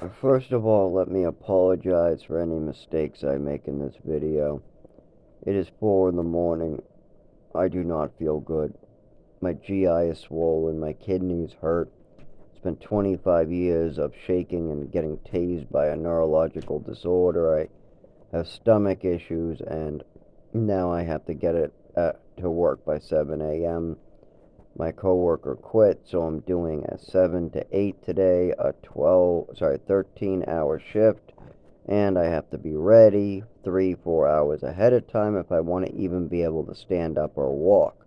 First of all, let me apologize for any mistakes I make in this video. It is 4 in the morning. I do not feel good. My GI is swollen, my kidneys hurt. It's been 25 years of shaking and getting tased by a neurological disorder. I have stomach issues, and now I have to get it to work by 7 a.m. My coworker quit, so I'm doing a 7 to 8 today, a 13-hour shift, and I have to be ready 3-4 hours ahead of time if I want to even be able to stand up or walk.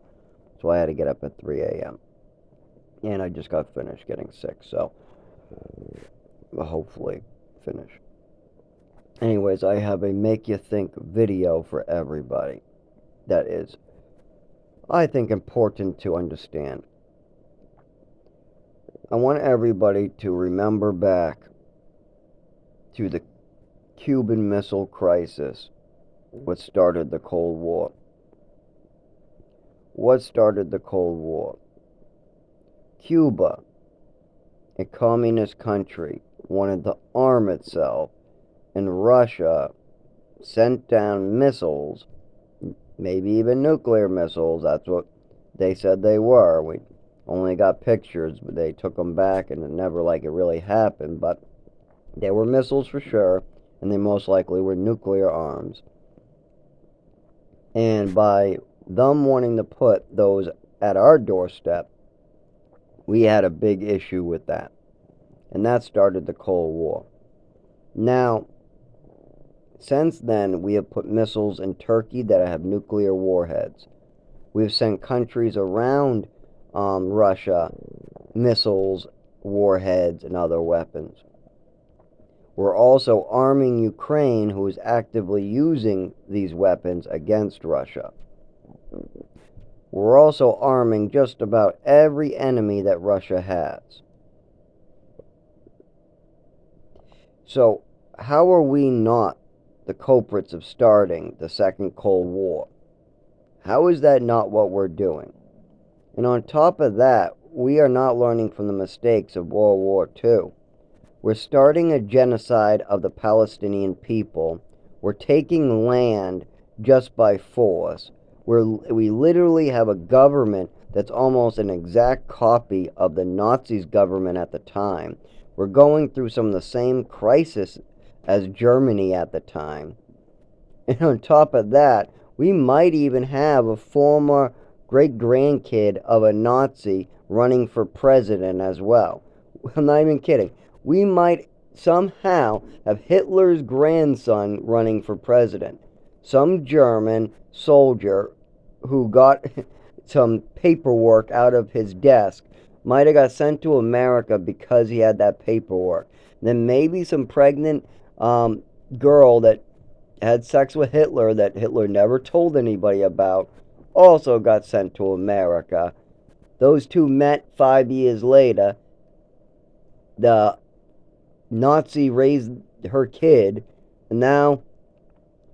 So I had to get up at 3 a.m. And I just got finished getting sick, so hopefully finish. Anyways, I have a make you think video for everybody that is, I think, important to understand. I want everybody to remember back to the Cuban Missile Crisis, what started the Cold War. What started the Cold War? Cuba, a communist country, wanted to arm itself, and Russia sent down missiles, maybe even nuclear missiles. That's what they said they were. We only got pictures, but they took them back, and it never it really happened. But they were missiles for sure, and they most likely were nuclear arms. And by them wanting to put those at our doorstep, we had a big issue with that. And that started the Cold War. Now, since then, we have put missiles in Turkey that have nuclear warheads. We've sent countries around Russia missiles, warheads, and other weapons. We're also arming Ukraine, who is actively using these weapons against Russia. We're also arming just about every enemy that Russia has. So, how are we not the culprits of starting the Second Cold War? How is that not what we're doing? And on top of that, we are not learning from the mistakes of World War II. We're starting a genocide of the Palestinian people. We're taking land just by force. We literally have a government that's almost an exact copy of the Nazis' government at the time. We're going through some of the same crisis as Germany at the time. And on top of that, we might even have a former great-grandkid of a Nazi running for president as well. I'm not even kidding. We might somehow have Hitler's grandson running for president. Some German soldier who got some paperwork out of his desk might have got sent to America because he had that paperwork. Then maybe some pregnant girl that had sex with Hitler that Hitler never told anybody about also got sent to America. Those two met 5 years later. The Nazi raised her kid, and now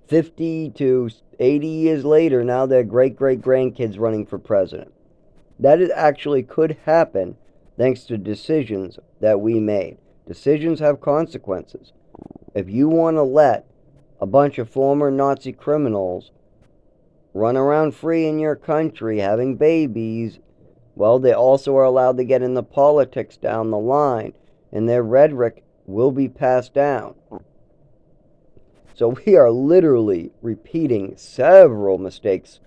50 to 80 years later, now their great-great-grandkids running for president. That actually could happen thanks to decisions that we made. Decisions have consequences. If you want to let a bunch of former Nazi criminals run around free in your country having babies, well, they also are allowed to get into politics down the line, and their rhetoric will be passed down. So we are literally repeating several mistakes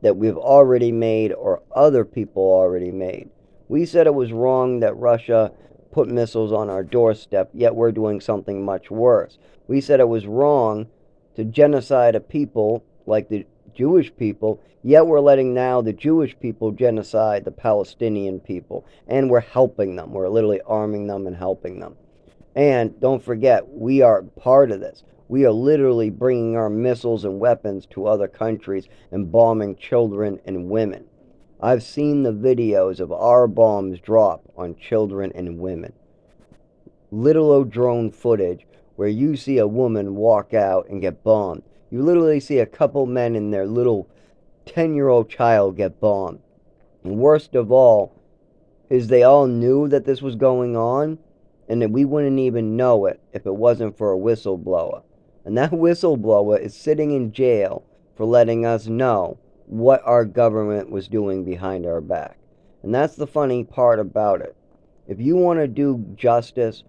that we've already made or other people already made. We said it was wrong that Russia put missiles on our doorstep, yet we're doing something much worse. We said it was wrong to genocide a people like the Jewish people, yet we're letting now the Jewish people genocide the Palestinian people, and we're helping them. We're literally arming them and helping them. And don't forget, we are part of this. We are literally bringing our missiles and weapons to other countries and bombing children and women. I've seen the videos of our bombs drop on children and women. Little drone footage where you see a woman walk out and get bombed. You literally see a couple men and their little 10-year-old child get bombed. And worst of all is they all knew that this was going on, and that we wouldn't even know it if it wasn't for a whistleblower. And that whistleblower is sitting in jail for letting us know what our government was doing behind our back. And that's the funny part about it. If you want to do justice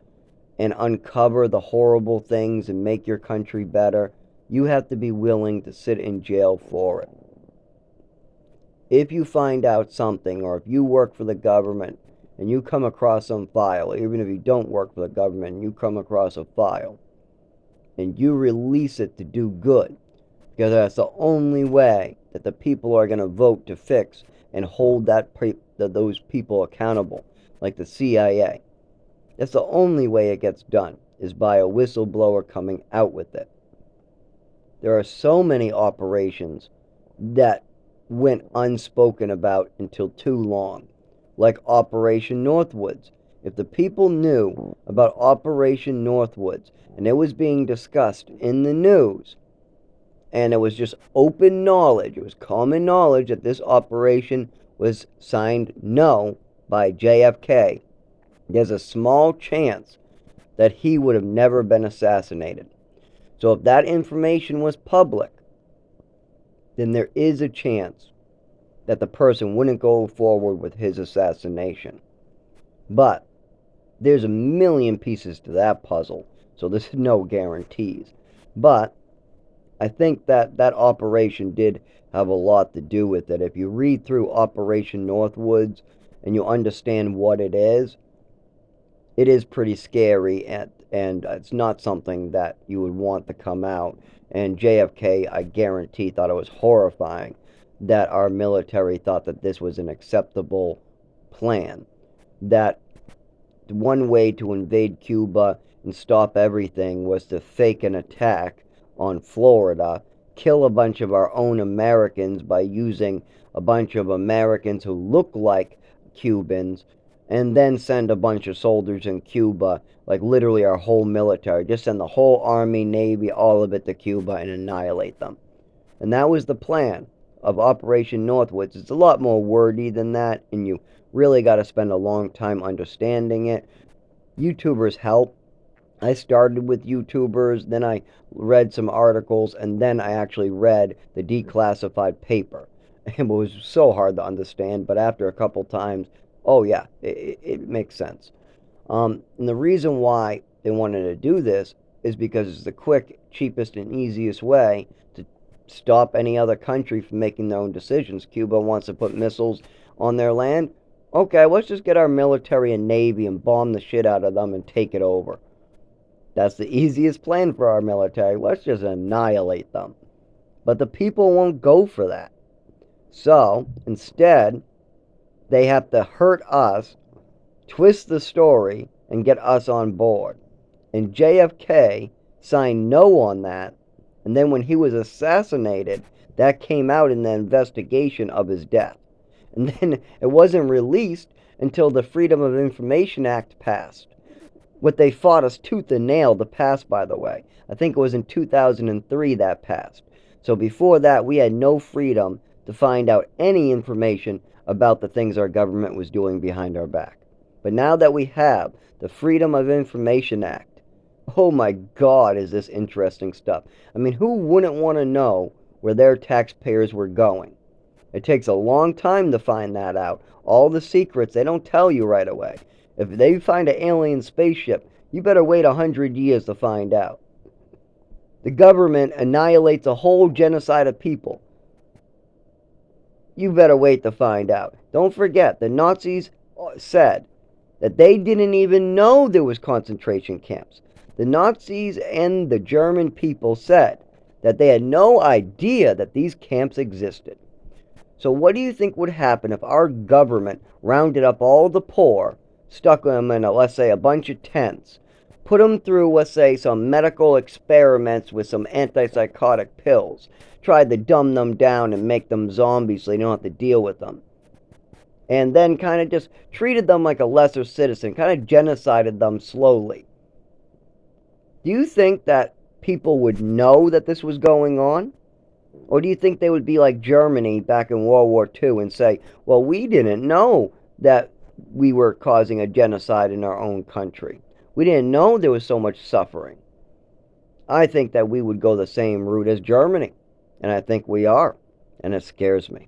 and uncover the horrible things and make your country better, you have to be willing to sit in jail for it. If you find out something, or if you work for the government and you come across some file, even if you don't work for the government and you come across a file, and you release it to do good, because that's the only way that the people are going to vote to fix and hold those people accountable, like the CIA. That's the only way it gets done, is by a whistleblower coming out with it. There are so many operations that went unspoken about until too long, like Operation Northwoods. If the people knew about Operation Northwoods and it was being discussed in the news, and it was just open knowledge, it was common knowledge that this operation was signed no by JFK, there's a small chance that he would have never been assassinated. So if that information was public, then there is a chance that the person wouldn't go forward with his assassination. But there's a million pieces to that puzzle, so there's no guarantees. But I think that that operation did have a lot to do with it. If you read through Operation Northwoods and you understand what it is pretty scary, and it's not something that you would want to come out. And JFK, I guarantee, thought it was horrifying that our military thought that this was an acceptable plan. That one way to invade Cuba and stop everything was to fake an attack on Florida, kill a bunch of our own Americans by using a bunch of Americans who look like Cubans, and then send a bunch of soldiers in Cuba, like literally our whole military, just send the whole Army, Navy, all of it to Cuba and annihilate them. And that was the plan of Operation Northwoods. It's a lot more wordy than that, and you really got to spend a long time understanding it. YouTubers help. I started with YouTubers, then I read some articles, and then I actually read the declassified paper. It was so hard to understand, but after a couple times, oh yeah, it makes sense. And the reason why they wanted to do this is because it's the quick, cheapest, and easiest way to stop any other country from making their own decisions. Cuba wants to put missiles on their land. Okay, let's just get our military and navy and bomb the shit out of them and take it over. That's the easiest plan for our military. Let's just annihilate them. But the people won't go for that. So, instead, they have to hurt us, twist the story, and get us on board. And JFK signed no on that, and then when he was assassinated, that came out in the investigation of his death. And then it wasn't released until the Freedom of Information Act passed. What they fought us tooth and nail to pass, by the way. I think it was in 2003 that passed. So before that, we had no freedom to find out any information about the things our government was doing behind our back. But now that we have the Freedom of Information Act, oh my God, is this interesting stuff. I mean, who wouldn't want to know where their taxpayers were going? It takes a long time to find that out. All the secrets, they don't tell you right away. If they find an alien spaceship, you better wait 100 years to find out. The government annihilates a whole genocide of people. You better wait to find out. Don't forget, the Nazis said that they didn't even know there was concentration camps. The Nazis and the German people said that they had no idea that these camps existed. So what do you think would happen if our government rounded up all the poor, stuck them in, let's say, a bunch of tents, put them through, let's say, some medical experiments with some antipsychotic pills, tried to dumb them down and make them zombies so they don't have to deal with them, and then kind of just treated them like a lesser citizen, kind of genocided them slowly? Do you think that people would know that this was going on? Or do you think they would be like Germany back in World War II and say, well, we didn't know that we were causing a genocide in our own country? We didn't know there was so much suffering. I think that we would go the same route as Germany, and I think we are, and it scares me.